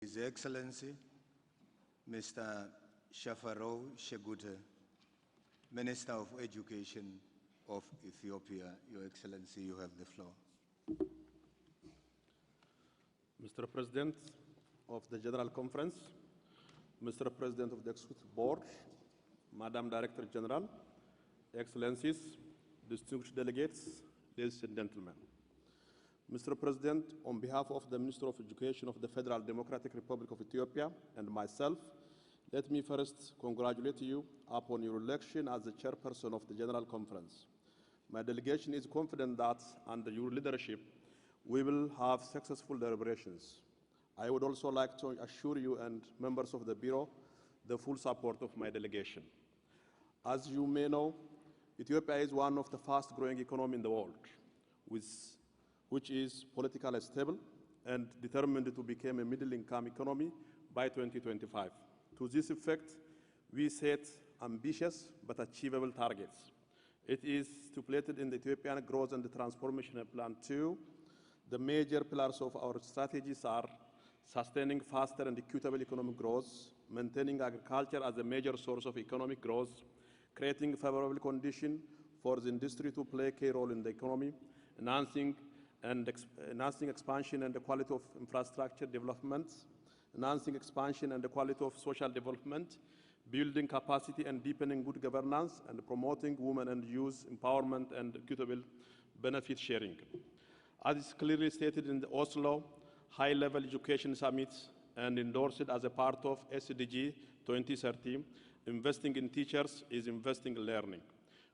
His Excellency, Mr. Shafarov Shegute, Minister of Education of Ethiopia. Your Excellency, you have the floor. Mr. President of the General Conference, Mr. President of the Executive Board, Madam Director General, Excellencies, distinguished delegates, ladies and gentlemen. Mr. President, on behalf of the Minister of Education of the Federal Democratic Republic of Ethiopia and myself, let me first congratulate you upon your election as the chairperson of the General Conference. My delegation is confident that under your leadership, we will have successful deliberations. I would also like to assure you and members of the Bureau the full support of my delegation. As you may know, Ethiopia is one of the fast-growing economies in the world, which is politically stable and determined to become a middle-income economy by 2025. To this effect, we set ambitious but achievable targets. It is stipulated in the Ethiopian Growth and Transformation Plan 2. The major pillars of our strategies are sustaining faster and equitable economic growth, maintaining agriculture as a major source of economic growth, creating favorable conditions for the industry to play a key role in the economy, enhancing expansion and the quality of infrastructure development, enhancing expansion and the quality of social development, building capacity and deepening good governance, and promoting women and youth empowerment and equitable benefit sharing. As is clearly stated in the Oslo High-Level Education Summit and endorsed as a part of SDG 2030, investing in teachers is investing in learning.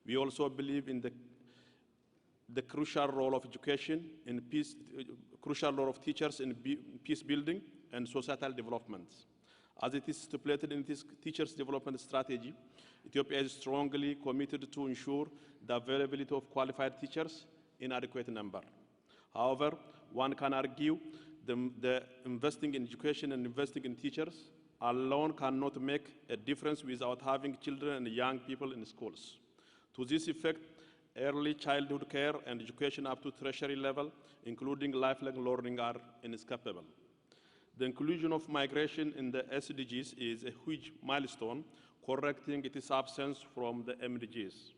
We also believe in the crucial role of education in crucial role of teachers in peace building and societal development. As it is stipulated in this teachers development strategy, Ethiopia is strongly committed to ensure the availability of qualified teachers in adequate number. However, one can argue the investing in education and investing in teachers alone cannot make a difference without having children and young people in schools. To this effect, early childhood care and education up to tertiary level, including lifelong learning, are inescapable. The inclusion of migration in the SDGs is a huge milestone, correcting its absence from the MDGs.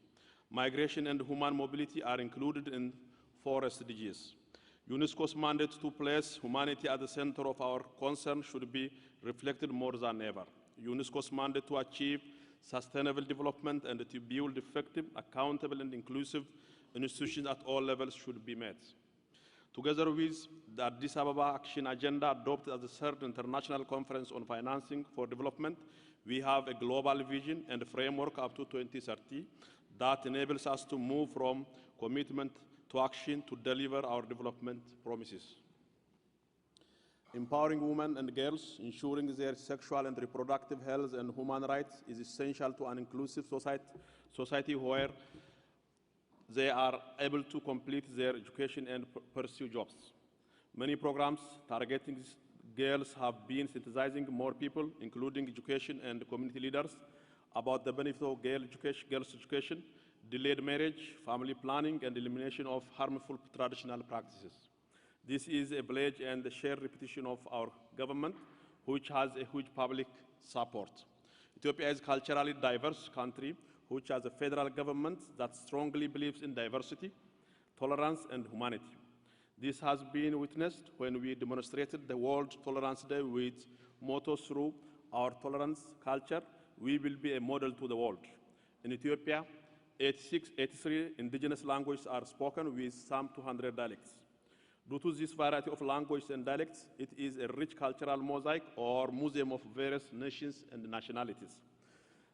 Migration and human mobility are included in 4 SDGs. UNESCO's mandate to place humanity at the center of our concern should be reflected more than ever. UNESCO's mandate to achieve sustainable development and to build effective, accountable, and inclusive institutions at all levels should be met. Together with the Addis Ababa Action Agenda adopted at the 3rd International Conference on Financing for Development, we have a global vision and framework up to 2030 that enables us to move from commitment to action to deliver our development promises. Empowering women and girls, ensuring their sexual and reproductive health and human rights is essential to an inclusive society where they are able to complete their education and pursue jobs. Many programs targeting girls have been sensitizing more people, including education and community leaders, about the benefit of girls' education, delayed marriage, family planning, and elimination of harmful traditional practices. This is a pledge and a shared repetition of our government, which has a huge public support. Ethiopia is a culturally diverse country, which has a federal government that strongly believes in diversity, tolerance, and humanity. This has been witnessed when we demonstrated the World Tolerance Day with motto through our tolerance culture, we will be a model to the world. In Ethiopia, 83 indigenous languages are spoken with some 200 dialects. Due to this variety of languages and dialects, it is a rich cultural mosaic or museum of various nations and nationalities.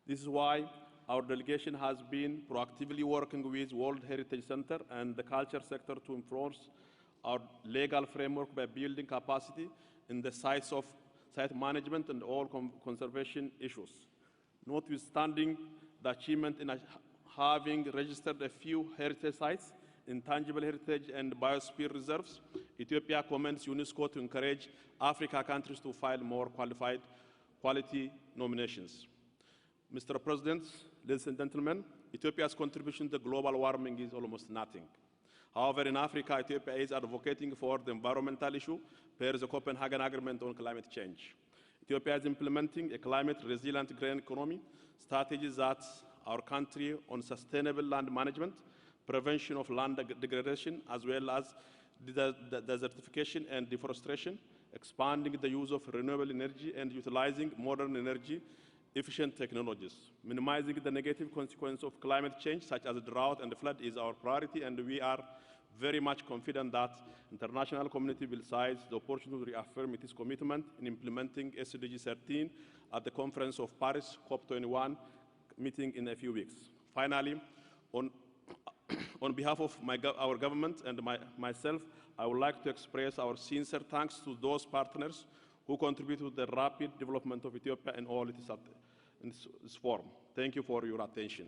This is why our delegation has been proactively working with World Heritage Center and the culture sector to enforce our legal framework by building capacity in the site management and all conservation issues. Notwithstanding the achievement in having registered a few heritage sites, intangible heritage and biosphere reserves, Ethiopia commends UNESCO to encourage Africa countries to file more quality nominations. Mr. President, ladies and gentlemen, Ethiopia's contribution to global warming is almost nothing. However, in Africa, Ethiopia is advocating for the environmental issue per the Copenhagen Agreement on climate change. Ethiopia is implementing a climate-resilient green economy, strategies that our country on sustainable land management, prevention of land degradation, as well as desertification and deforestation, expanding the use of renewable energy and utilizing modern energy efficient technologies. Minimizing the negative consequences of climate change, such as drought and flood, is our priority, and we are very much confident that international community will seize the opportunity to reaffirm its commitment in implementing SDG 13 at the Conference of Paris COP21 meeting in a few weeks. Finally, on behalf of our government and myself, I would like to express our sincere thanks to those partners who contribute to the rapid development of Ethiopia in all its form. Thank you for your attention.